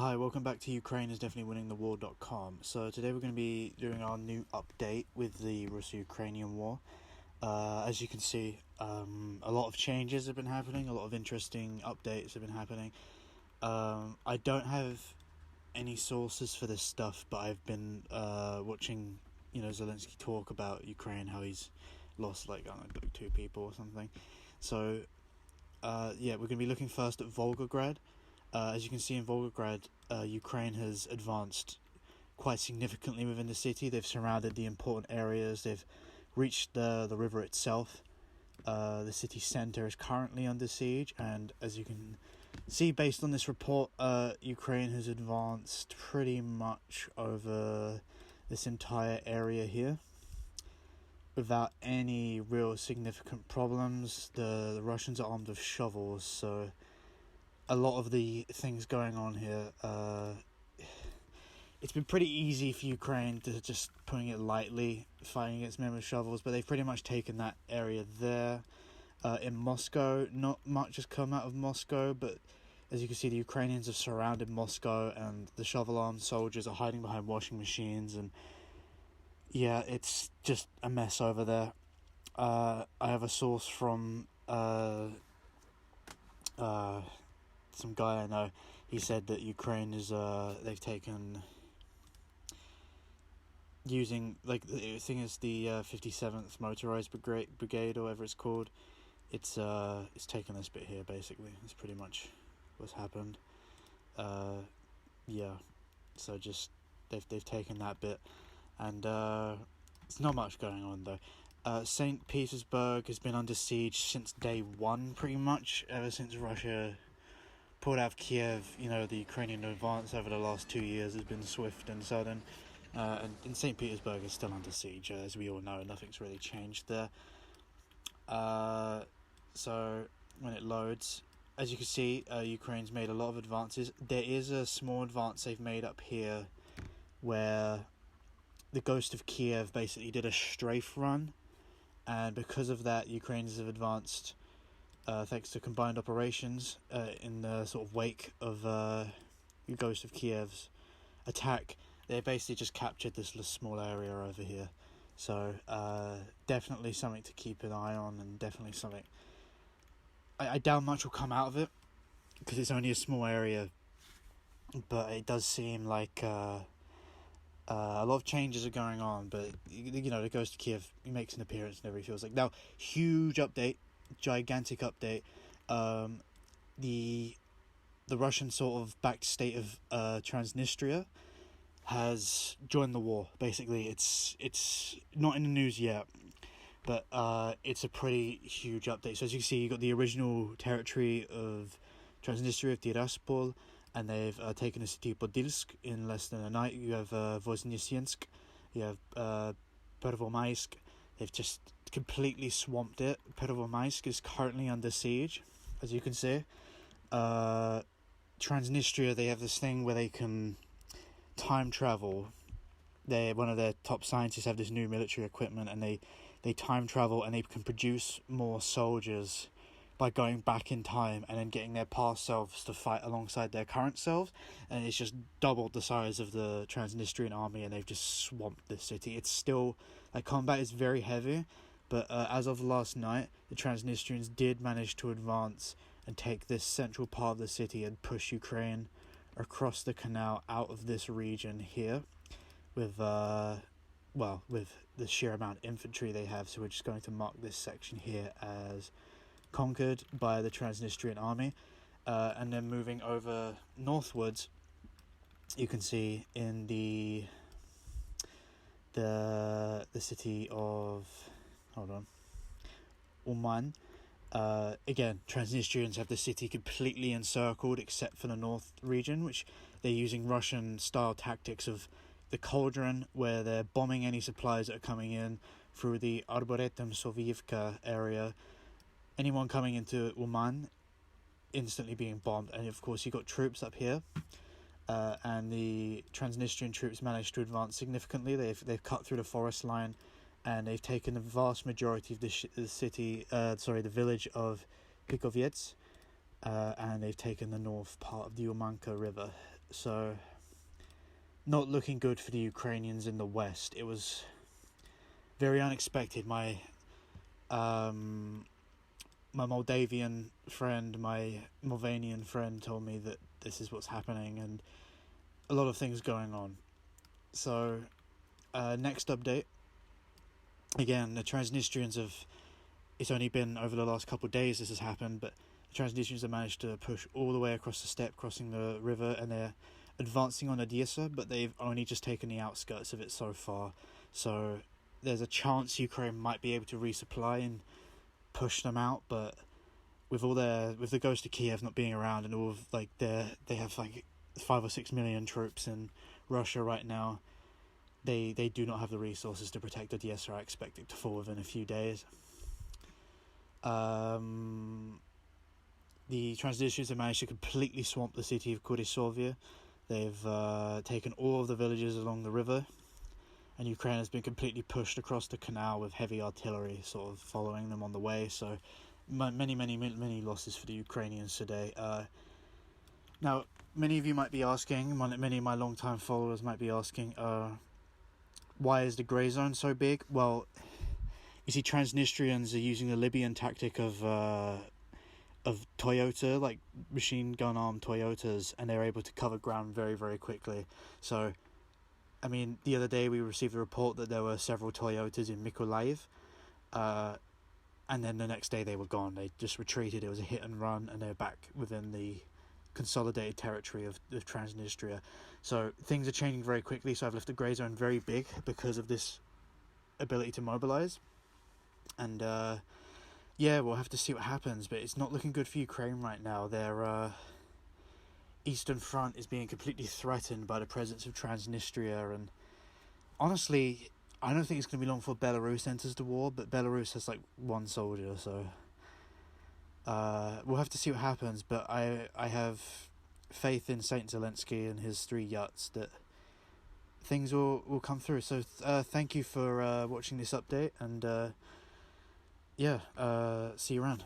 Hi, welcome back to Ukraine is definitely winning the war.com. So today we're going to be doing our new update with the Russo-Ukrainian war. As you can see, a lot of changes have been happening, a lot of interesting updates have been happening. I don't have any sources for this stuff, but I've been watching, Zelensky talk about Ukraine, how he's lost like 2 people or something. So we're going to be looking first at Volgograd. As you can see in Volgograd, Ukraine has advanced quite significantly within the city. They've surrounded the important areas. They've reached the river itself. The city centre is currently under siege, and as you can see based on this report, Ukraine has advanced pretty much over this entire area here without any real significant problems. The Russians are armed with shovels, so a lot of the things going on here, it's been pretty easy for Ukraine, to just putting it lightly, fighting against men with shovels, but they've pretty much taken that area there. In Moscow, not much has come out of Moscow, but as you can see, the Ukrainians have surrounded Moscow, and the shovel-armed soldiers are hiding behind washing machines, and yeah, it's just a mess over there. I have a source from some guy I know. He said that Ukraine is they've taken, using, like, the thing is the 57th motorized brigade or whatever it's called. It's taken this bit here, basically. It's pretty much what's happened. So just they've taken that bit, and it's not much going on though. St. Petersburg has been under siege since day one, pretty much, ever since Russia pulled out of Kiev. The Ukrainian advance over the last 2 years has been swift and sudden, and St. Petersburg is still under siege, as we all know. Nothing's really changed there. So when it loads, as you can see, Ukraine's made a lot of advances. There is a small advance they've made up here, where the Ghost of Kiev basically did a strafe run, and because of that, Ukrainians have advanced, thanks to combined operations, in the sort of wake of the Ghost of Kiev's attack. They basically just captured this small area over here. So definitely something to keep an eye on, and definitely something I doubt much will come out of it, because it's only a small area, but it does seem like a lot of changes are going on. But the Ghost of Kiev, he makes an appearance whenever he feels like. Now, huge update, gigantic update. The Russian sort of backed state of Transnistria has joined the war. Basically, it's not in the news yet, but it's a pretty huge update. So as you can see, you got the original territory of Transnistria, of Tiraspol, and they've taken the city of Podilsk in less than a night. You have Voznesensk, you have Pervomaisk. They've just completely swamped it. Pervomaisk is currently under siege, as you can see. Transnistria, they have this thing where they can time travel. One of their top scientists have this new military equipment, and they time travel, and they can produce more soldiers by going back in time and then getting their past selves to fight alongside their current selves, and it's just doubled the size of the Transnistrian army, and they've just swamped this city. It's still, like, combat is very heavy, but as of last night, the Transnistrians did manage to advance and take this central part of the city and push Ukraine across the canal out of this region here with the sheer amount of infantry they have. So we're just going to mark this section here as conquered by the Transnistrian army, and then moving over northwards, you can see in the city of Uman. Again, Transnistrians have the city completely encircled except for the north region, which they're using Russian style tactics of the cauldron, where they're bombing any supplies that are coming in through the Arboretum-Soviivka area. Anyone coming into Uman instantly being bombed, and of course you got troops up here, and the Transnistrian troops managed to advance significantly. They've cut through the forest line, and they've taken the vast majority of the village of Pikovets, and they've taken the north part of the Umanka River. So, not looking good for the Ukrainians in the west. It was very unexpected. My Moldavian friend, my Molvanian friend told me that this is what's happening, and a lot of things going on. So, next update. Again, the Transnistrians have... It's only been over the last couple of days this has happened, but the Transnistrians have managed to push all the way across the steppe, crossing the river, and they're advancing on Odessa, but they've only just taken the outskirts of it so far. So there's a chance Ukraine might be able to resupply and push them out, but with the Ghost of Kiev not being around and all of they have 5 or 6 million troops in Russia right now, they do not have the resources to protect Odessa. I expect it to fall within a few days. The Transnistrians have managed to completely swamp the city of Kurisovia. They've taken all of the villages along the river, and Ukraine has been completely pushed across the canal with heavy artillery sort of following them on the way. So many losses for the Ukrainians today. Now, many of you might be asking, many of my long-time followers might be asking, why is the grey zone so big? Well, you see, Transnistrians are using the Libyan tactic of Toyota, like machine gun armed Toyotas, and they're able to cover ground very, very quickly. So, I mean, the other day we received a report that there were several Toyotas in Mykolaiv, and then the next day they were gone. They just retreated. It was a hit and run, and they're back within the consolidated territory of Transnistria. So things are changing very quickly, so I've left the grey zone very big because of this ability to mobilize. And we'll have to see what happens, but it's not looking good for Ukraine right now. Their eastern front is being completely threatened by the presence of Transnistria, and honestly, I don't think it's going to be long before Belarus enters the war, but Belarus has one soldier, so we'll have to see what happens. But I have faith in Saint Zelensky and his 3 yachts that things will come through. So thank you for watching this update, and see you around.